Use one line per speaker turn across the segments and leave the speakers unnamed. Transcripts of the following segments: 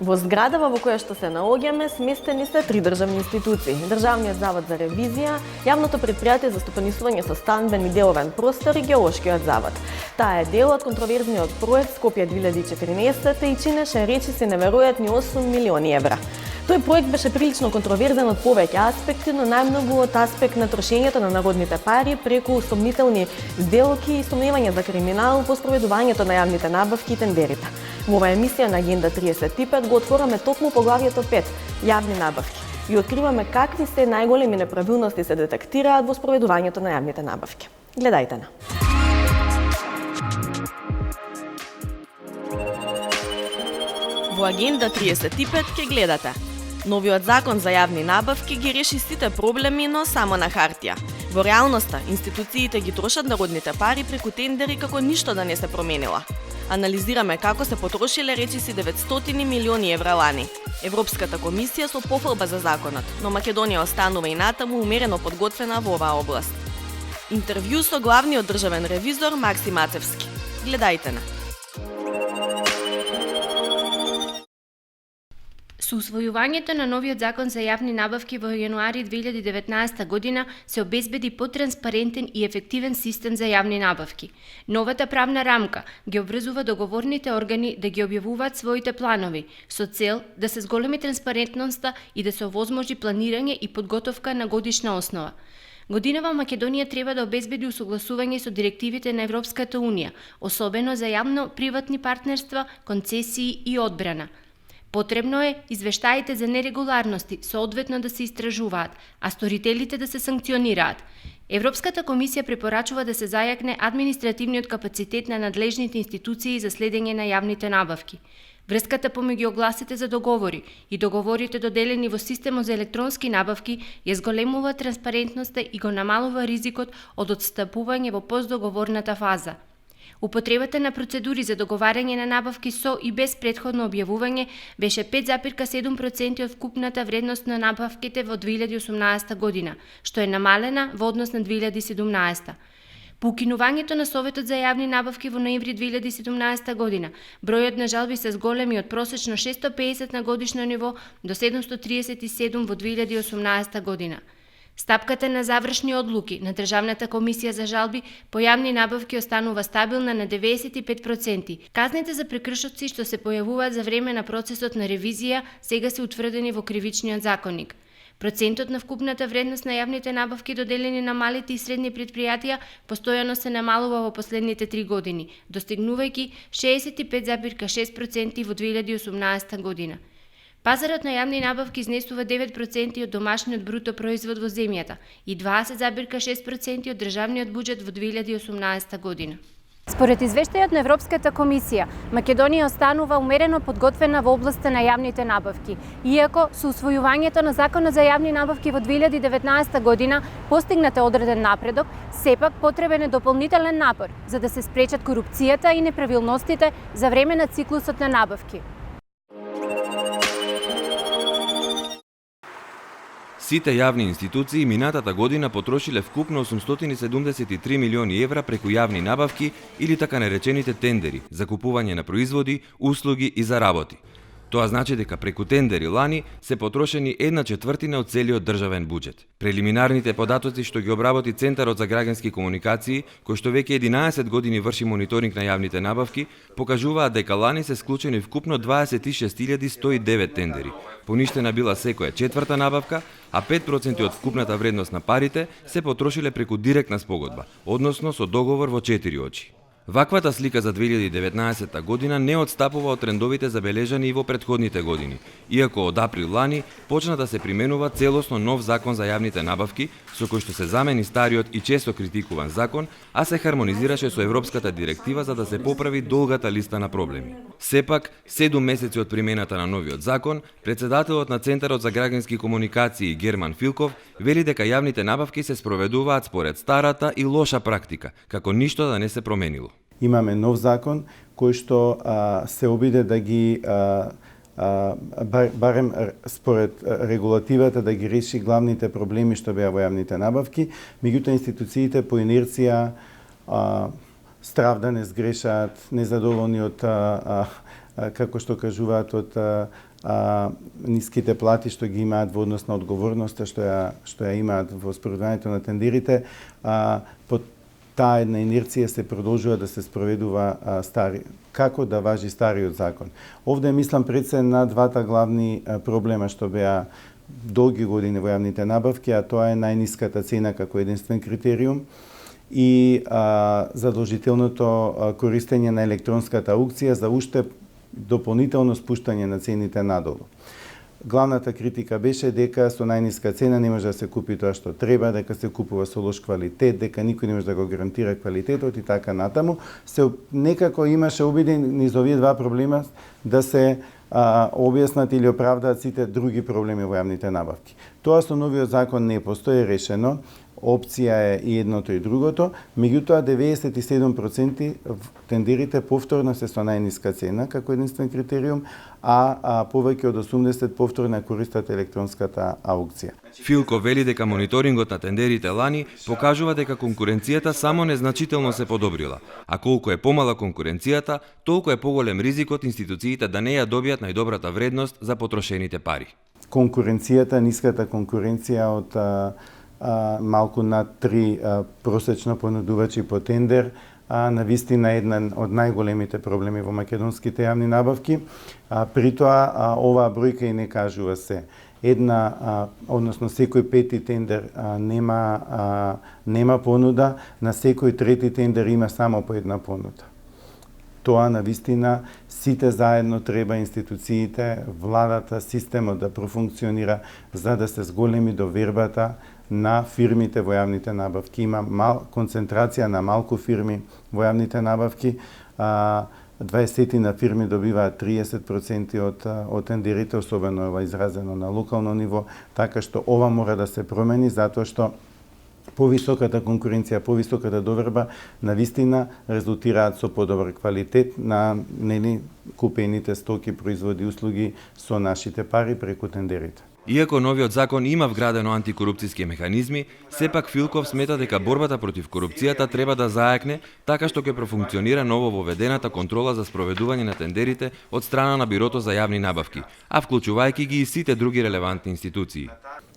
Во зградава во која што се наоѓаме сместени се 3 државни институции: Државниот завод за ревизија, Јавното предпријатие за стопанисување со станбен и деловен простор и Геолошкиот завод. Таа е дел од контроверзниот проект Скопје 2014 и чинеше речиси неверојатни 8 милиони евра. Тој проект беше прилично контроверзен од повеќе аспекти, но најмногу од аспект на трошењето на народните пари преку сомнителни сделки и сомневање за криминал во спроведувањето на јавните набавки и тендерите. Во оваа емисија на Агенда 35 го отвораме токму поглавјето 5 – јавни набавки и откриваме какви се најголеми неправилности се детектираат во спроведувањето на јавните набавки. Гледајте на. Во Агенда 35 ќе гледате: новиот закон за јавни набавки ги реши сите проблеми, но само на хартија. Во реалноста, институциите ги трошат народните пари преку тендери како ништо да не се променила. Анализираме како се потрошиле речиси 900 милиони евра лани. Европската комисија со пофалба за законот, но Македонија останува и натаму умерено подготвена во оваа област. Интервју со главниот државен ревизор Максим Ацевски. Гледајте на.
Со усвојувањето на новиот закон за јавни набавки во јануари 2019 година се обезбеди потранспарентен и ефективен систем за јавни набавки. Новата правна рамка ги обврзува договорните органи да ги објавуваат своите планови со цел да се зголеми транспарентноста и да се овозможи планирање и подготовка на годишна основа. Годинава Македонија треба да обезбеди усогласување со директивите на Европската Унија, особено за јавно-приватни партнерства, концесии и одбрана. Потребно е извештаите за нерегуларности соодветно да се истражуваат, а сторителите да се санкционираат. Европската комисија препорачува да се зајакне административниот капацитет на надлежните институции за следење на јавните набавки. Врската помеѓу огласите за договори и договорите доделени во системот за електронски набавки ја зголемува транспарентноста и го намалува ризикот од отстапување во постдоговорната фаза. Употребата на процедури за договарање на набавки со и без претходно објавување беше 5,7% од вкупната вредност на набавките во 2018 година, што е намалена во однос на 2017. По укинувањето на Советот за јавни набавки во ноември 2017 година, бројот на жалби се зголеми од просечно 650 на годишно ниво до 737 во 2018 година. Стапката на завршни одлуки на Државната комисија за жалби по јавни набавки останува стабилна на 95%. Казните за прекршоци што се појавуваат за време на процесот на ревизија сега се утврдени во Кривичниот законник. Процентот на вкупната вредност на јавните набавки доделени на малите и средни предпријатија постојано се намалува во последните 3 години, достигнувајќи 65,6% во 2018 година. Пазарот на јавни набавки изнесува 9% од домашниот бруто производ во земјата и 20,6% од државниот буџет во 2018 година.
Според извештајот на Европската комисија, Македонија останува умерено подготвена во областа на јавните набавки. Иако со усвојувањето на Законот за јавни набавки во 2019 година постигнат одреден напредок, сепак потребен е дополнителен напор за да се спречат корупцијата и неправилностите за време на циклусот на набавки.
Сите јавни институции минатата година потрошиле вкупно 873 милиони евра преку јавни набавки или така наречените тендери за купување на производи, услуги и за работи. Тоа значи дека преку тендери лани се потрошени 1/4 од целиот државен буџет. Прелиминарните податоци што ги обработи Центарот за граѓански комуникации, кој што веќе 11 години врши мониторинг на јавните набавки, покажуваат дека лани се склучени вкупно 26.109 тендери. Поништена била секоја четврта набавка, а 5% од вкупната вредност на парите се потрошиле преку директна спогодба, односно со договор во 4 очи. Ваквата слика за 2019 година не отстапува од трендовите забележани и во претходните години, иако од април лани почна да се применува целосно нов закон за јавните набавки, со кој што се замени стариот и често критикуван закон, а се хармонизираше со Европската директива за да се поправи долгата листа на проблеми. Сепак, 7 месеци од примената на новиот закон, председателот на Центарот за граѓански комуникации Герман Филков вели дека јавните набавки се спроведуваат според старата и лоша практика, како ништо да не се променило.
Имаме нов закон кој што се обиде да ги барем според регулативата да ги реши главните проблеми што беа во јавните набавки, меѓутоа институциите по инерција страв да не сгрешат, незадоволни од како што кажуваат од ниските плати што ги имаат во однос на одговорноста што ја имаат во спроведувањето на тендерите, по таа една инерција се продолжува да се спроведува како да важи стариот закон. Овде мислам пред се на двата главни проблема што беа долги години во јавните набавки, а тоа е најниската цена како единствен критериум и задолжителното користење на електронската аукција за уште дополнително спуштање на цените надолу. Главната критика беше дека со најниска цена не може да се купи тоа што треба, дека се купува со лош квалитет, дека никој не може да го гарантира квалитетот и така натаму. Некако имаше обиди низ овие два проблема да се објаснат или оправдаат сите други проблеми во јавните набавки. Тоа со новиот закон не постои решено. Опција е и едното и другото, меѓутоа 97% тендерите повторно се со најниска цена како единствен критериум, а повеќе од 80% повторно користат електронската аукција.
Филко вели дека мониторингот на тендерите лани покажува дека конкуренцијата само незначително се подобрила, а колку е помала конкуренцијата, толку е поголем ризикот институциите да не ја добијат најдобрата вредност за потрошените пари.
Конкуренцијата, ниската конкуренција од малку над 3 просечно понудувачи по тендер, навистина еден од најголемите проблеми во македонските јавни набавки. При тоа, оваа бројка и не кажува се. Односно секој пети тендер нема понуда, на секој трети тендер има само по една понуда. Тоа навистина сите заедно треба институциите, владата, системот да профункционира за да се зголеми довербата на фирмите во јавните набавки. Има концентрација на малку фирми во јавните набавки. 20 на фирми добиваат 30% од тендерите, особено ова изразено на локално ниво, така што ова мора да се промени, затоа што повисоката конкуренција, повисоката доверба навистина резултираат со подобар квалитет на купените стоки, производи, услуги со нашите пари преку тендерите.
Иако новиот закон има вградено антикорупцијски механизми, сепак Филков смета дека борбата против корупцијата треба да заекне така што ќе профункционира ново воведената контрола за спроведување на тендерите од страна на Бирото за јавни набавки, а вклучувајќи ги и сите други релевантни институции.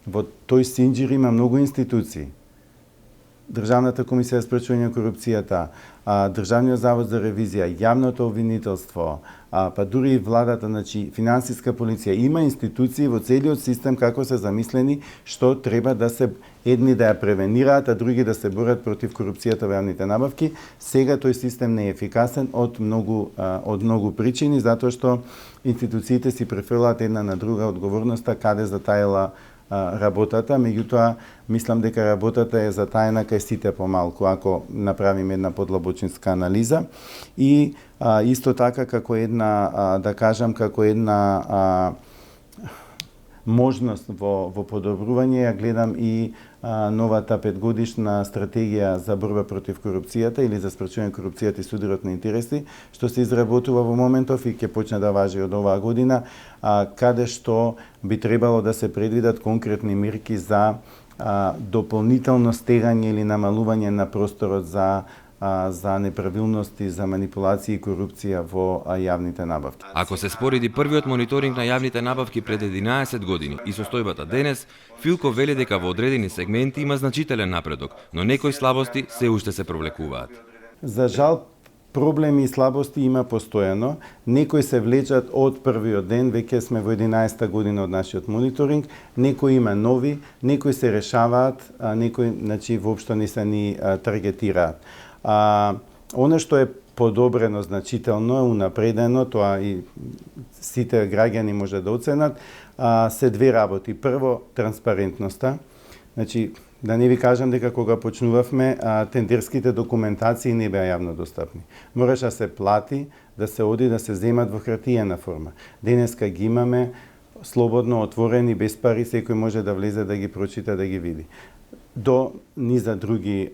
Во тој синџир има многу институции. Државната комисија за спречување на корупцијата, Државниот завод за ревизија, јавното обвинителство, па дури и владата, значи финансиска полиција, има институции во целиот систем како се замислени што треба да се едни да ја превенираат, а други да се борат против корупцијата во јавните набавки. Сега тој систем не е ефикасен од многу причини, затоа што институциите си префрлаат една на друга одговорноста каде затаела работата, меѓутоа мислам дека работата е затаена кај сите помалку ако направиме една подлабочинска анализа и исто така како една да кажам како една можност во подобрување ја гледам и новата 5-годишна стратегија за борба против корупцијата или за спречување корупцијата и судирот на интереси, што се изработува во моментов и ќе почне да важи од оваа година, каде што би требало да се предвидат конкретни мерки за дополнително стегање или намалување на просторот за неправилности, за манипулации и корупција во јавните набавки.
Ако се спореди првиот мониторинг на јавните набавки пред 11 години и состојбата денес, Филко вели дека во одредени сегменти има значителен напредок, но некои слабости се уште се провлекуваат.
За жал, проблеми и слабости има постојано. Некои се влечат од првиот ден, веќе сме во 11-та година од нашиот мониторинг, некои има нови, некои се решаваат, некои воопшто не се ни таргетираат. Оно што е подобрено значително, унапредено, тоа и сите граѓани може да оценат, се две работи. Прво, транспарентноста. Значи, да не ви кажам дека кога почнувавме, тендерските документации не беа јавно достапни. Мораше да се плати, да се оди, да се земат во хартиена форма. Денеска ги имаме слободно, отворени, без пари, секој може да влезе да ги прочита, да ги види. До низ за други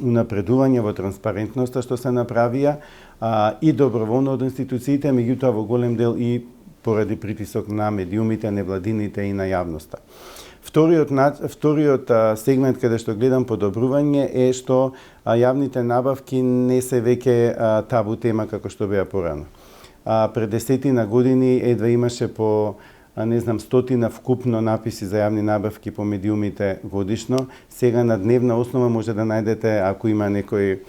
унапредување во транспарентноста што се направија и доброволно од институциите, меѓутоа во голем дел и поради притисок на медиумите, невладините и на јавноста. Вториот сегмент каде што гледам подобрување е што јавните набавки не се веќе табу тема како што беа порано. пред 10 години едва имаше по не знам, 100 вкупно написи за јавни набавки по медиумите годишно. Сега на дневна основа може да најдете, ако има некој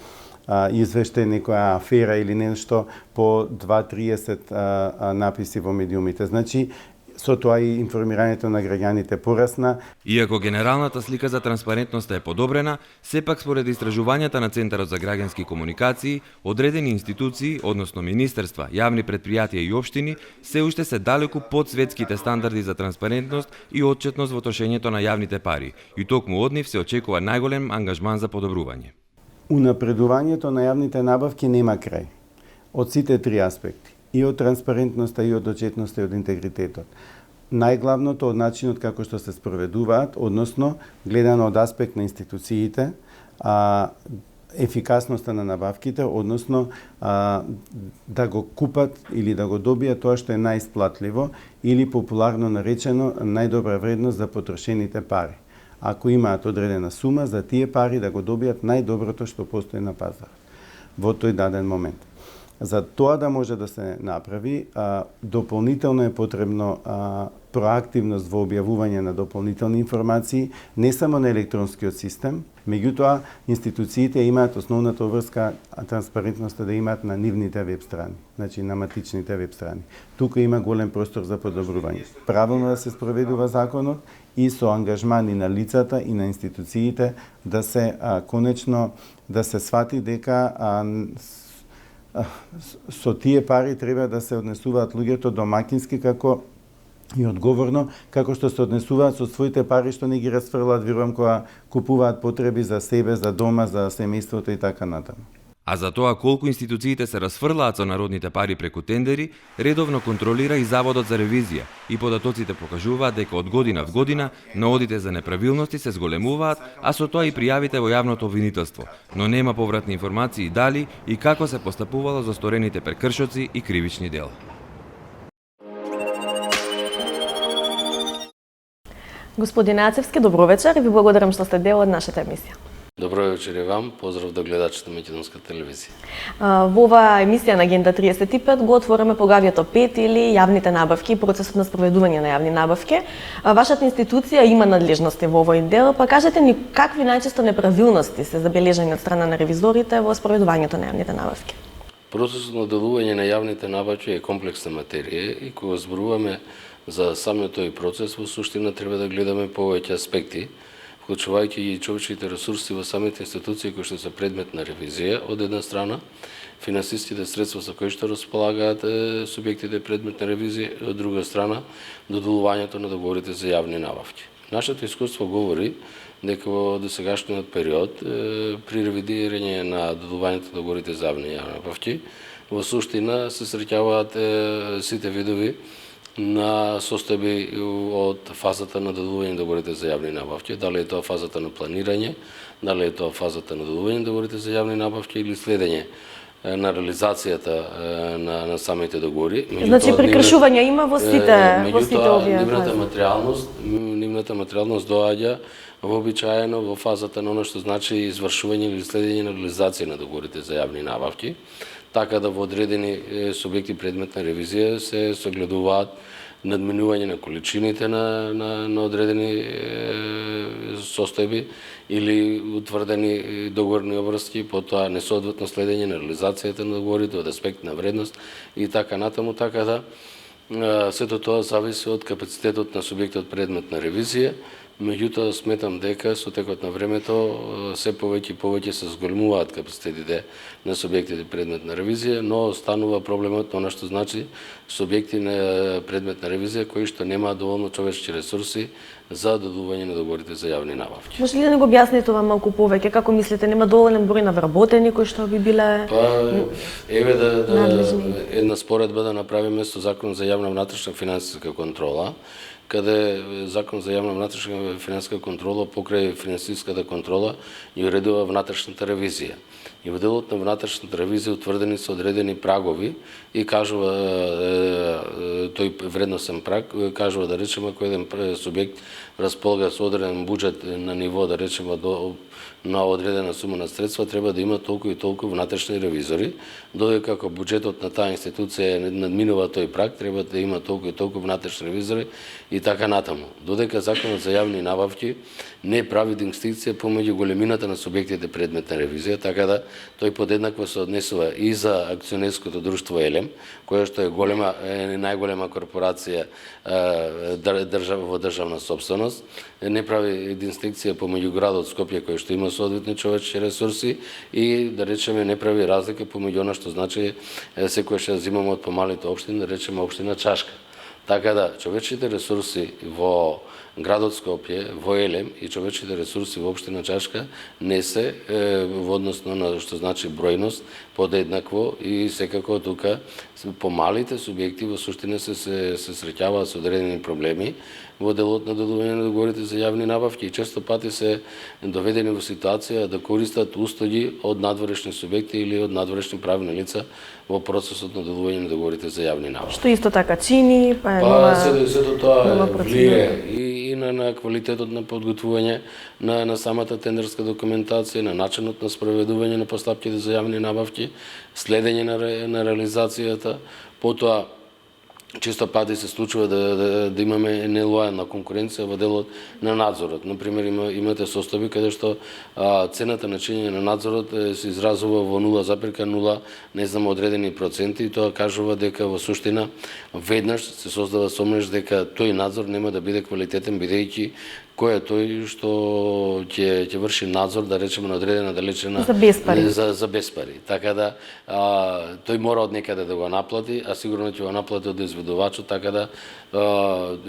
извештај, некоја афера или нешто, по 2-30 написи во медиумите. Значи, со тоа и информирањето на граѓаните порасна.
Иако генералната слика за транспарентноста е подобрена, сепак според истражувањата на Центарот за граѓански комуникации, одредени институции, односно министерства, јавни предпријатија и општини, се уште се далеку под светските стандарди за транспарентност и отчетност во трошењето на јавните пари, и токму од нив се очекува најголем ангажман за подобрување.
Унапредувањето на јавните набавки нема крај. Од сите три аспекти. И од транспарентноста, и од отчетноста, и од интегритетот. Најглавното од начинот како што се спроведуваат, односно, гледано од аспект на институциите, ефикасноста на набавките, односно, да го купат или да го добијат тоа што е најисплатливо, или популарно наречено, најдобра вредност за потрошените пари. Ако имаат одредена сума, за тие пари да го добијат најдоброто што постои на пазарот во тој даден момент. За тоа да може да се направи, дополнително е потребно проактивност во објавување на дополнителни информации, не само на електронскиот систем, меѓутоа институциите имаат основната обврска транспарентноста да имаат на нивните веб страни, значи на матичните веб страни. Тука има голем простор за подобрување. Правилно да се спроведува законот и со ангажмани на лицата и на институциите да се конечно да се свати дека со тие пари треба да се однесуваат луѓето домакински како и одговорно, како што се однесуваат со своите пари што не ги расфрлаат, верувам, кога купуваат потреби за себе, за дома, за семејството и така натаму.
А за тоа колку институциите се расфрлаат со народните пари преку тендери, редовно контролира и Заводот за ревизија, и податоците покажуваат дека од година в година наодите за неправилности се зголемуваат, а со тоа и пријавите во јавното обвинителство, но нема повратни информации дали и како се постапувало за сторените прекршоци и кривични дела.
Господин Ацевски, добро вечер и ви благодарам што сте дел од нашата емисија.
Добро вечер и вам, поздрав до гледачите на Македонска телевизија.
Во оваа емисија на Агенда 35 го отвораме поглавјето 5 или јавните набавки и процесот на спроведување на јавни набавки. Вашата институција има надлежности во овој дел, па кажете ни какви најчесто неправилности се забележани од страна на ревизорите во спроведувањето на јавните набавки?
Процесот на делување на јавните набавки е комплексна материја и кога зборуваме за самиот тој процес, во суштина треба да гледаме повеќе аспекти, вклучувајќи и човечките ресурси во самите институции кои што се предмет на ревизија, од една страна, финансиските средства за кои што располагаат субјектите предмет на ревизија, од друга страна, доделувањето на договорите за јавни набавки. Нашето искуство говори дека во досегашниот период, при ревидирање на доделувањето на договорите за јавни набавки, во суштина се среќаваат сите видови на состојби од фазата на доделување на договорите за јавни набавки, дали е тоа фазата на планирање, дали е тоа фазата на доделување на договорите за јавни набавки или следење на реализацијата на самите договори.
Значи прекршување има во сите овие
фази. Нивната материјалност доаѓа вообичаено во фазата на оно што значи извршување или следење на реализација на договорите за јавни набавки, така да во одредени субјекти предмет на ревизија се согледуваат надминување на количините на одредени состојби или утврдени договорни обврски, потоа несоодветно следење на реализацијата на договорите од аспект на вредност и така натаму, така да сето тоа зависи од капацитетот на субјектот предмет на ревизија. Меѓутоа, сметам дека со текот на времето се повеќе и повеќе се зголемуваат капацитетите на субјектите предмет на ревизија, но останува проблемот на што значи субјекти на предмет на ревизија кои што немаат доволно човечки ресурси за додување на договорите за јавни набавки.
Може ли да не го објасните ова малку повеќе? Како мислите, нема доволен број на вработени кои што би биле
еве една споредба да направиме со Закон за јавна внатрешна финансиска контрола каде Закон за јавна внатрешна финансиска контрола покрај финансиската контрола и уредува внатрешната ревизија. И во делот на внатрешната ревизија утврдени се одредени прагови и кажува тој вредносен праг, кажува да речеме ако еден субјект располага со одреден буџет на ниво да речеме на одредена сума на средства, треба да има толку и толку внатрешни ревизори, додека ако буџетот на таа институција надминува тој праг, треба да има толку и толку внатрешни ревизори и така натаму. Додека Законот за јавни набавки не прави дистинкција помеѓу големината на субјектите предмет на ревизија, така да тој подеднакво се однесува и за акционерското друштво Елем, кое што е најголема корпорација во државна собственост, не прави дистинкција помеѓу градот Скопје кој што има соодветни човечки ресурси и да речеме не прави разлика помеѓу она што значи секојаш ја земаме од помалите општини, да речеме општина Чашка. Така да човечките ресурси во градот Скопје, во Елем и човечките ресурси во општина Чашка не се во односно на што значи бројност подеднакво и секако тука помалите субјекти во суштина се среќаваат со одредени проблеми во делот на додување на договорите за јавни набавки и често пати се доведени во ситуација да користат услуги од надворешни субјекти или од надворешни правни лица во процесот на додување на договорите за јавни набавки.
Што исто така чини,
Сето тоа влие и на квалитетот на подготвување на самата тендерска документација, на начинот на спроведување на постапките за јавни набавки, следење на реализацијата, потоа често пати се случува да имаме нелојална конкуренција во делот на надзорот. Например, имате состојби каде што цената на чинење на надзорот се изразува во 0,0 не знам одредени проценти и тоа кажува дека во суштина веднаш се создава сомнеш дека тој надзор нема да биде квалитетен бидејќи кој е тој што ќе врши надзор, да речеме, на одредена далечина
за без пари.
За без пари. Така да тој мора од некаде да го наплати, а сигурно ќе го наплати од изведувачот, така да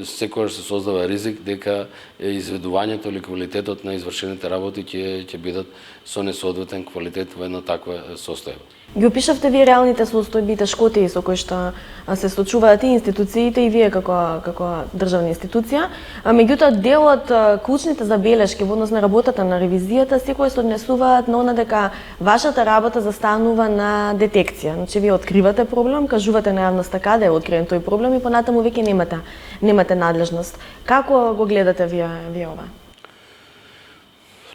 секогаш се создава ризик дека изведувањето или квалитетот на извршените работи ќе бидат со несоодветен квалитет во една таква состојба.
Ги опишавте вие реалните состојби, тешкотии со кои што се случуваат и институциите и вие како државна институција, меѓутоа дел од клучните забелешки во однос на работата на ревизијата секој се однесуваат на она дека вашата работа застанува на детекција. Значи вие откривате проблем, кажувате на јавноста каде е откриен тој проблем и понатаму веќе немате надлежност. Како го гледате вие ова?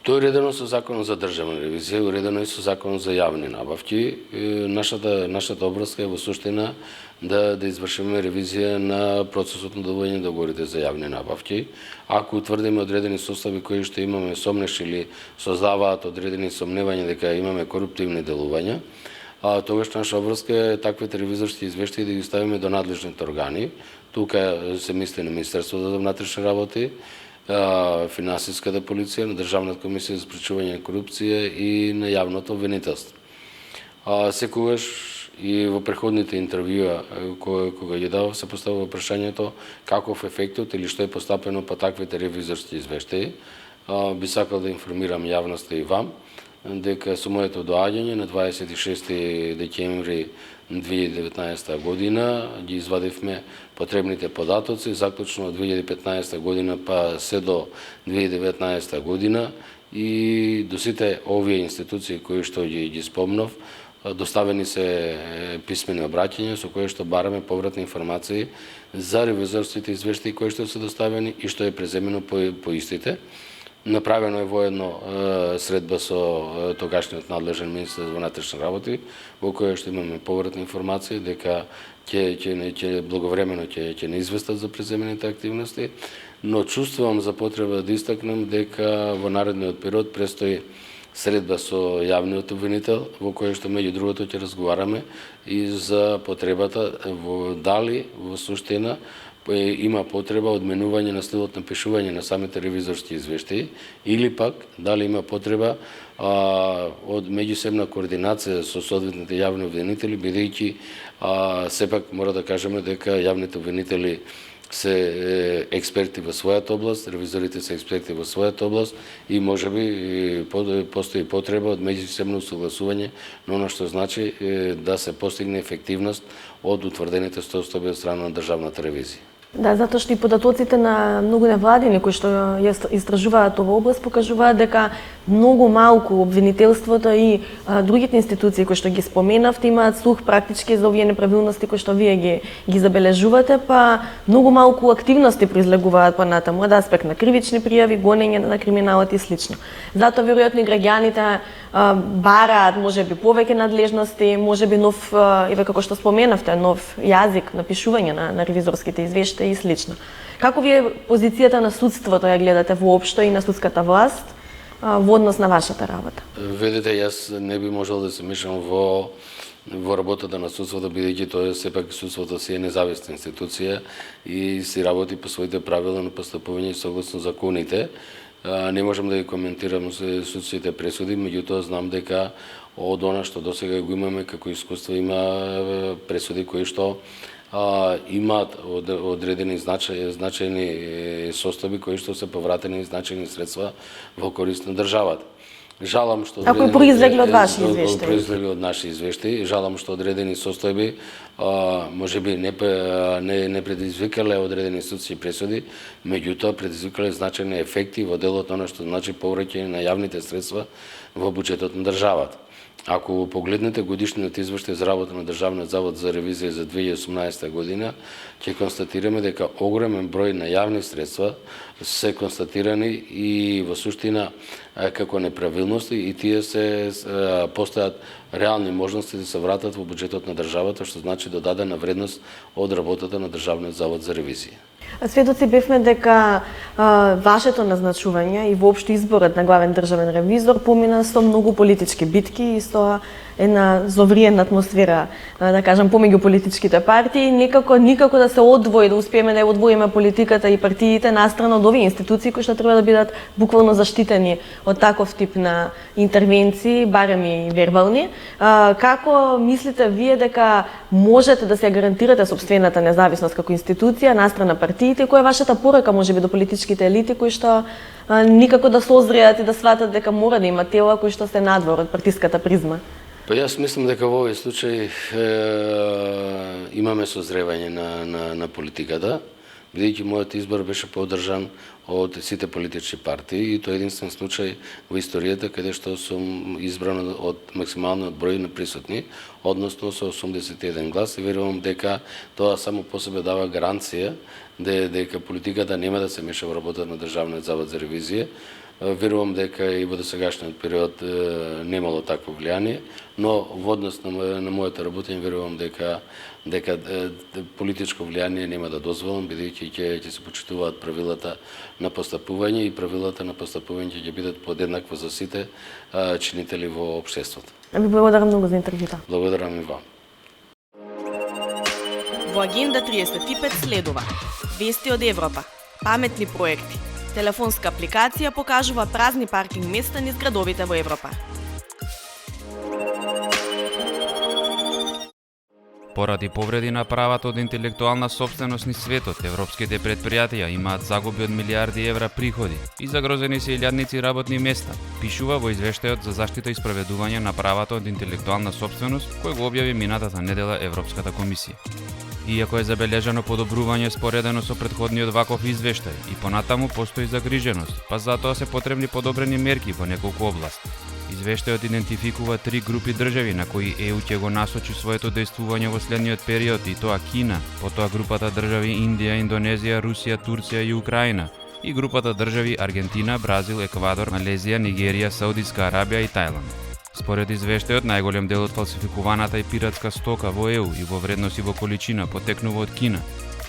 Тоа е уредено со Законот за државна ревизија, уредено и со Законот за јавни набавки. Нашата обврска е во суштина да извршиме ревизија на процесот на додување договорите за јавни набавки. Ако утврдиме одредени состави кои што имаме сомнеш или создаваат одредени сомневања дека имаме коруптивни делувања, тогаш наша обврска е таквите ревизорски извештаи да ги ставиме до надлежните органи. Тука се мисли на Министерството за внатрешни работи, Финансиската полиција, на Државната комисија за спречување на корупција и на јавното обвинителство. Секогаш и во преходните интервјуа кога ги давав се поставува прашањето каков ефектот или што е постапено по таквите ревизорски извештаи. Би сакал да информирам јавноста и вам дека со моето доаѓање на 26 декември 2019 година ги извадивме потребните податоци, заклучно од 2015 година па се до 2019 година и до сите овие институции кои што ги спомнав, доставени се писмени обраќања со кои што бараме повратни информации за ревизорските извештаи кои што се доставени и што е преземено по истите. Направено е воедно средба со тогашниот надлежен министер за внатрешни работи, во која што имаме повратна информација дека ќе благовремено ќе не известат за преземените активности, но чувствувам за потреба да истакнем дека во наредниот период престои средба со јавниот обвинител, во која што меѓу другото ќе разговараме и за потребата дали во суштина има потреба од менување на стилот на пишување на самите ревизорски извештаи или пак дали има потреба од меѓусебна координација со соодветните јавни обвинители, бидејќи сепак мора да кажеме дека јавните обвинители се експерти во својата област, ревизорите се експерти во својата област и можеби постои потреба од меѓусебно согласување на она што значи да се постигне ефективност од утврдените состојби од страна на државната ревизија.
Да, затоа што и податоците на многу невладини кои што ја истражуваат оваа област покажуваат дека многу малку обвинителството и другите институции кои што ги споменавте имаат слух практички за овие неправилности кои што вие ги забележувате, па многу малку активности произлегуваат понатаму од аспект на кривични пријави, гонење на криминалот и слично. Затоа веројатно и граѓаните бараат можеби повеќе надлежности, можеби нов, еве како што споменавте, нов јазик на пишување на ревизорските извештаи и слично. Како вие позицијата на судството ја гледате воопшто и на судската власт во однос на вашата работа?
Видите, јас не би можел да се мешам во работата на судството, бидејќи тоа сепак судството си е независна институција и си работи по своите правила на постапување согласно законите. Не можам да ги коментирам судските пресуди, меѓутоа знам дека од она што досега го имаме како искуство има пресуди кои што имаат одредени значајни состојби кои што се повратени значајни средства во корист на државата. Жалам што
ако произлегло од ваши извештаи.
Произлегло од наши извештаи. Жалам што одредени состојби можеби не предизвикале одредени судски пресуди, меѓутоа предизвикале значајни ефекти во делот она што значи повраќање на јавните средства во буџетот на државата. Ако погледнете годишниот извештај за работа на Државниот завод за ревизија за 2018 година, ќе констатираме дека огромен број на јавни средства се констатирани и во суштина како неправилности и тие се постојат реални можности да се вратат во буџетот на државата, што значи додадена вредност од работата на Државниот завод за ревизија.
Сведоци бевме дека вашето назначување и воопшто изборот на главен државен ревизор помина со многу политички битки и со една зовриена атмосфера, да кажам, помеѓу политичките партии, никако да се одвои, да успееме да ја одвоиме политиката и партиите настрана од овие институции кои што треба да бидат буквално заштитени од таков тип на интервенции, барем и вербални. Како мислите вие дека можете да се гарантирате собствената независност како институција настрана партиите? Која е вашата порака можеби до политичките елити кои што никако да созреат и да сватат дека мора да има тела кои што се надвор од партиската призма?
Па јас мислам дека во овој случај имаме созревање на политиката, бидејќи мојот избор беше поддржан од сите политички партии и тоа е единствен случај во историјата каде што сум избран од максималниот број на присутни, односно со 81 глас и верувам дека тоа само по себе дава гаранција дека политиката нема да се меша во работата на Државниот завод за ревизија. Верувам дека и во досегашниот период немало такво влијание, но во однос на мојата работа верувам дека политичко влијание нема да дозволам, бидејќи ќе се почитуваат правилата на постапување и правилата на постапување ќе бидат подеднакво за сите чинители во општеството.
Ви благодарам многу за интервјута.
Благодарам и вам.
Во Агенда 35 следува вести од Европа, паметни проекти, телефонска апликација покажува празни паркинг места низ градовите во Европа.
Поради повреди на правата од интелектуална собственост низ светот, европските предпријатија имаат загуби од милиарди евра приходи и загрозени се илјадници работни места, пишува во извештајот за заштита и спроведување на правата од интелектуална собственост кој го објави минатата недела Европската комисија. Иако е забележано подобрување споредено со претходниот ваков извештај и понатаму постои загриженост, па затоа се потребни подобрени мерки во неколку области. Извештајот идентификува 3 групи држави на кои ЕУ ќе го насочи своето дејствување во следниот период, и тоа Кина, потоа групата држави Индија, Индонезија, Русија, Турција и Украина, и групата држави Аргентина, Бразил, Еквадор, Малезија, Нигерија, Саудиска Арабија и Тајланд. Според извештајот, најголем дел од фалсификуваната и пиратска стока во ЕУ и во вредност и во количина потекнува од Кина,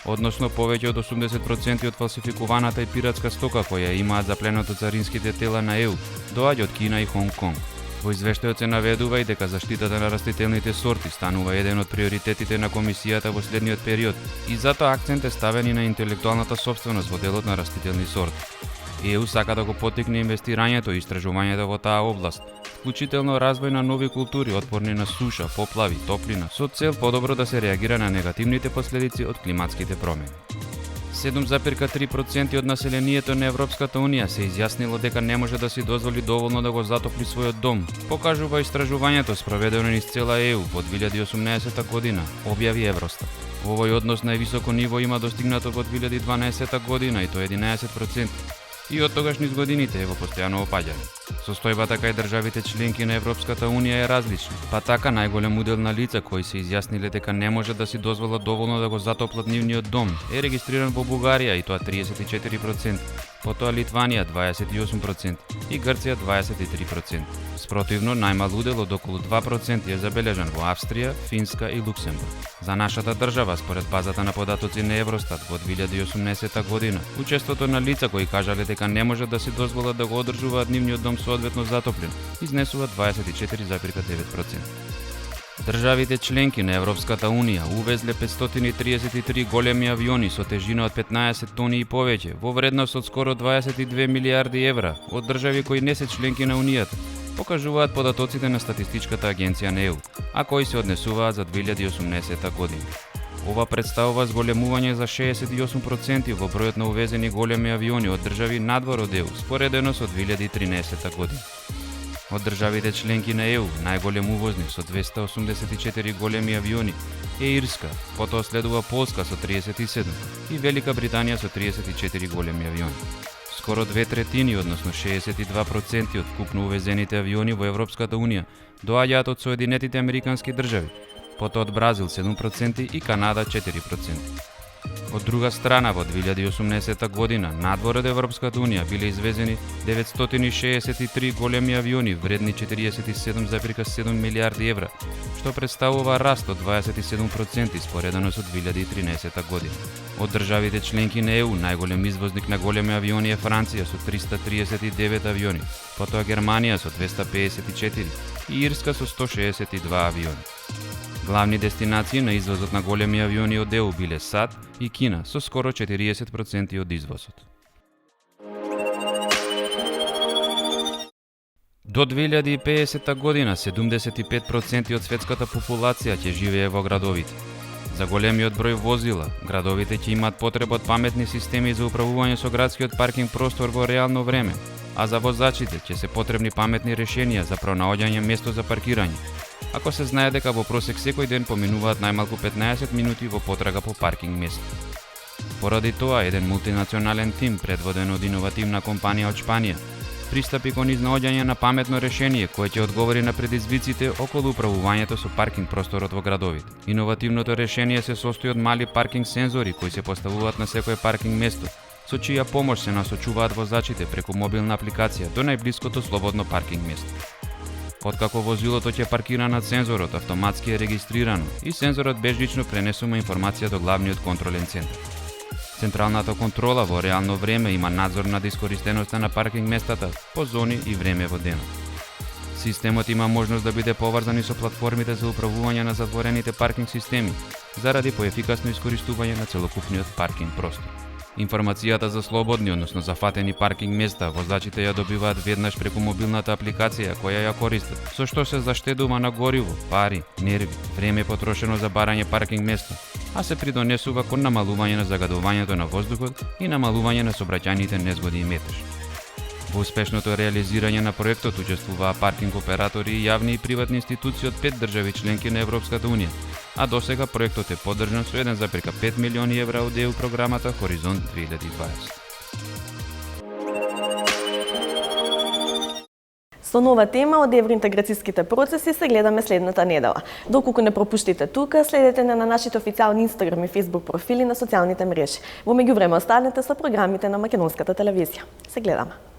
односно повеќе од 80% од фалсификуваната и пиратска стока која имаат запленато царинските тела на ЕУ, доаѓа од Кина и Хонг Конг. Во извештајот се наведува и дека заштитата на растителните сорти станува еден од приоритетите на комисијата во следниот период и затоа акцент е ставен и на интелектуалната собственост во делот на растителни сорти. ЕУ сака да го поттикне инвестирањето и истражувањето во таа област, вклучително развој на нови култури отпорни на суша, поплави, топлина, со цел подобро да се реагира на негативните последици од климатските промени. 7,3% од населението на Европската Унија се изјаснило дека не може да си дозволи доволно да го затопли својот дом, покажува истражувањето спроведено низ цела ЕУ во 2018 година, објави Евростат. Овој однос највисоко ниво има достигнато во 2012 година и тоа 11%. И од тогаш низ годините е во постојано опаѓање. Состојбата кај државите членки на Европската Унија е различна, па така најголем удел на лица кои се изјасниле дека не може да си дозволат доволно да го затоплат нивниот дом е регистриран во Бугарија и тоа 34%, потоа Литванија 28% и Грција 23%. Спротивно, најмал удел од околу 2% е забележан во Австрија, Финска и Луксембург. За нашата држава, според базата на податоци на Евростат во 2018 година, учеството на лица кои кажале дека не може да си дозволат да го одржуваат нивниот дом соодветно затоплен, изнесува 24,9%. Државите членки на Европската Унија увезле 533 големи авиони со тежина од 15 тони и повеќе во вредност од скоро 22 милиарди евра од држави кои не се членки на Унијата, покажуваат податоците на Статистичката агенција на ЕУ, а кои се однесуваат за 2018 година. Ова представува зголемување за 68% во бројот на увезени големи авиони од држави надвор од ЕУ, споредено со 2013 година. Од државите членки на ЕУ, најголем увозник со 284 големи авиони е Ирска, потоа следува Полска со 37 и Велика Британија со 34 големи авиони. Скоро 2/3, односно 62% од вкупно увезените авиони во Европската Унија доаѓаат од Соединетите Американски држави, потоа од Бразил 7% и Канада 4%. Од друга страна, во 2018 година, надвор од Европската Унија биле извезени 963 големи авиони вредни 47,7 милиарди евра, што представува раст од 27% споредено со 2013 година. Од државите членки на ЕУ, најголем извозник на големи авиони е Франција со 339 авиони, потоа Германија со 254 и Ирска со 162 авиони. Главни дестинации на извозот на големи авиони од ЕУ биле САД и Кина со скоро 40% од извозот. До 2050 година 75% од светската популација ќе живее во градовите. За големиот број возила, градовите ќе имаат потреба од паметни системи за управување со градскиот паркинг простор во реално време, а за возачите ќе се потребни паметни решенија за пронаоѓање место за паркирање. Ако се знае дека во просек секој ден поминуваат најмалку 15 минути во потрага по паркинг место. Поради тоа, еден мултинационален тим, предводен од иновативна компанија од Шпанија, пристапи кон изнаоѓање на паметно решение кое ќе одговори на предизвиците околу управувањето со паркинг просторот во градовите. Иновативното решение се состои од мали паркинг сензори кои се поставуваат на секое паркинг место, со чија помош се насочуваат возачите преку мобилна апликација до најблиското слободно паркинг место. Откако возилото ќе паркира над сензорот, автоматски е регистрирано и сензорот безжично пренесува информација до главниот контролен центар. Централната контрола во реално време има надзор над искористеноста на паркинг местата по зони и време во денот. Системот има можност да биде поврзан и со платформите за управување на затворените паркинг системи, заради поефикасно искористување на целокупниот паркинг простор. Информацијата за слободни, односно зафатени паркинг места, возачите ја добиваат веднаш преку мобилната апликација која ја користат, со што се заштедува на гориво, пари, нерви, време потрошено за барање паркинг место, а се придонесува кон намалување на загадувањето на воздухот и намалување на сообраќајните незгоди и метеж. Во успешното реализирање на проектот учествуваа паркинг оператори и јавни и приватни институции од 5 држави членки на Европската Унија, а досега проектот е поддржан со 1,5 милиони евра од ЕУ програмата Хоризонт 2020.
Со нова тема од евроинтеграцијските процеси се гледаме следната недела. Доколку не пропуштите тука, следете на нашите официјални Инстаграм и Фејсбук профили на социјалните мрежи. Во меѓувреме останете со програмите на македонската телевизија. Се гледаме.